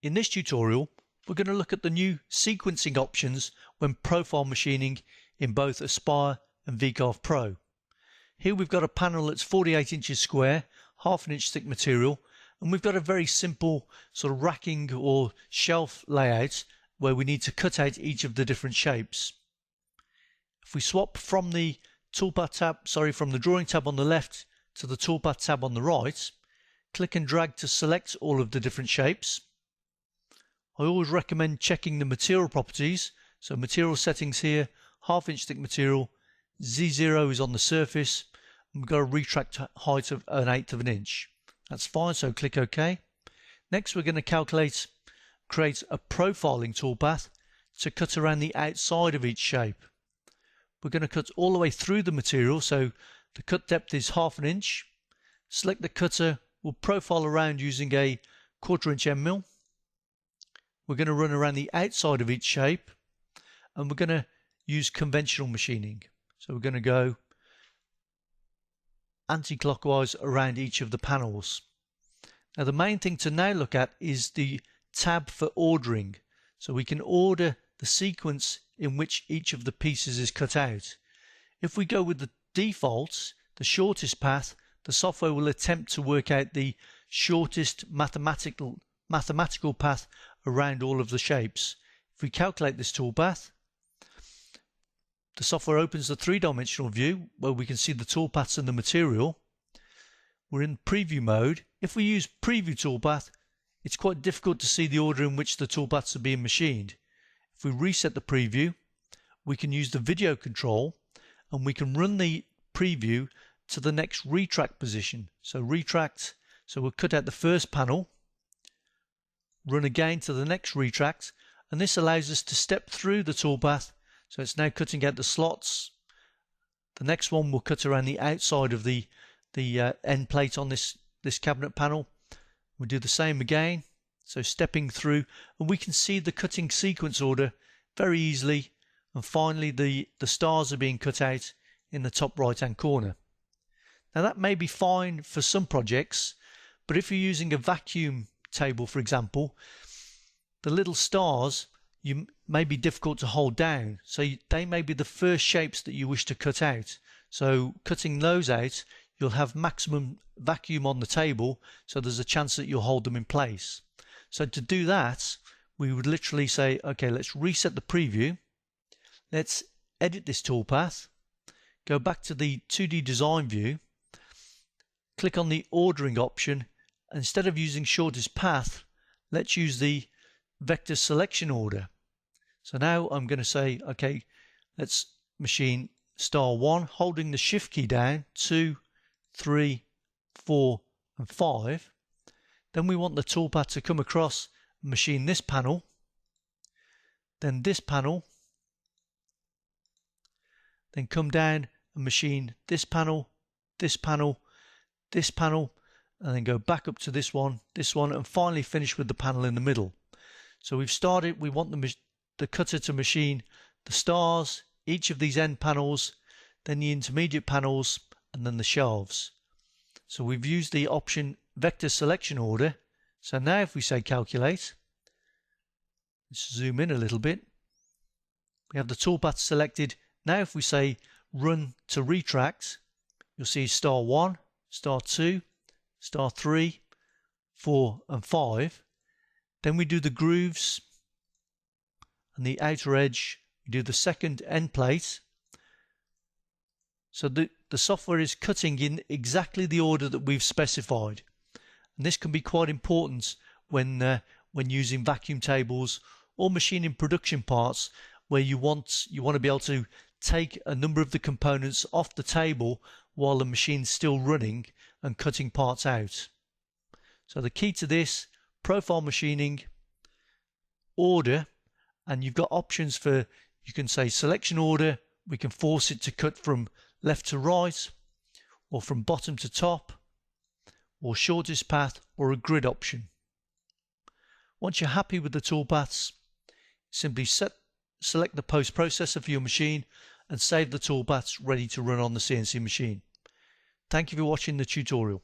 In this tutorial, we're going to look at the new sequencing options when profile machining in both Aspire and VCarve Pro. Here we've got a panel that's 48 inches square, half an inch thick material, and we've got a very simple sort of racking or shelf layout where we need to cut out each of the different shapes. If we swap from the Toolpath tab, from the drawing tab on the left to the Toolpath tab on the right, click and drag to select all of the different shapes. I always recommend checking the material properties. So material settings here, half inch thick material, Z0 is on the surface, and we've got a retract height of 1/8 of an inch. That's fine, so click OK. Next we're going to create a profiling toolpath to cut around the outside of each shape. We're going to cut all the way through the material, so the cut depth is half an inch. Select the cutter, we'll profile around using a 1/4 inch end mill. We're going to run around the outside of each shape, and we're going to use conventional machining. So we're going to go anti-clockwise around each of the panels. Now the main thing to now look at is the tab for ordering. So we can order the sequence in which each of the pieces is cut out. If we go with the defaults, the shortest path, the software will attempt to work out the shortest mathematical path around all of the shapes. If we calculate this toolpath, the software opens the three-dimensional view where we can see the toolpaths and the material. We're in preview mode. If we use preview toolpath, it's quite difficult to see the order in which the toolpaths are being machined. If we reset the preview, we can use the video control and we can run the preview to the next retract position. So retract, so we'll cut out the first panel, run again to the next retract, and this allows us to step through the toolpath. So it's now cutting out the slots. The next one will cut around the outside of the end plate on this cabinet panel. We'll do the same again, so stepping through, and we can see the cutting sequence order very easily, and finally the stars are being cut out in the top right hand corner. Now that may be fine for some projects, but if you're using a vacuum table, for example, the little stars may be difficult to hold down, so they may be the first shapes that you wish to cut out. So cutting those out, you'll have maximum vacuum on the table, so there's a chance that you'll hold them in place. So to do that, we would literally say, okay, let's reset the preview, let's edit this toolpath, go back to the 2D design view, click on the ordering option. Instead of using shortest path, let's use the vector selection order. So now I'm going to say, okay, let's machine star 1, holding the shift key down, 2, 3, 4, and 5. Then we want the toolpath to come across and machine this panel, then this panel, then come down and machine this panel, this panel, this panel, and then go back up to this one, and finally finish with the panel in the middle. So we've started, we want the cutter to machine the stars, each of these end panels, then the intermediate panels, and then the shelves. So we've used the option vector selection order. So now if we say calculate, let's zoom in a little bit. We have the toolpath selected. Now if we say run to retract, you'll see star 1, star 2, star 3, 4, and 5. Then we do the grooves and the outer edge. We do the second end plate. So the software is cutting in exactly the order that we've specified. And this can be quite important when using vacuum tables or machining production parts where you want to be able to take a number of the components off the table while the machine's still running and cutting parts out. So the key to this, profile machining, order, and you've got options for, you can say selection order, we can force it to cut from left to right, or from bottom to top, or shortest path, or a grid option. Once you're happy with the toolpaths, simply select the post processor for your machine and save the toolpaths ready to run on the CNC machine. Thank you for watching the tutorial.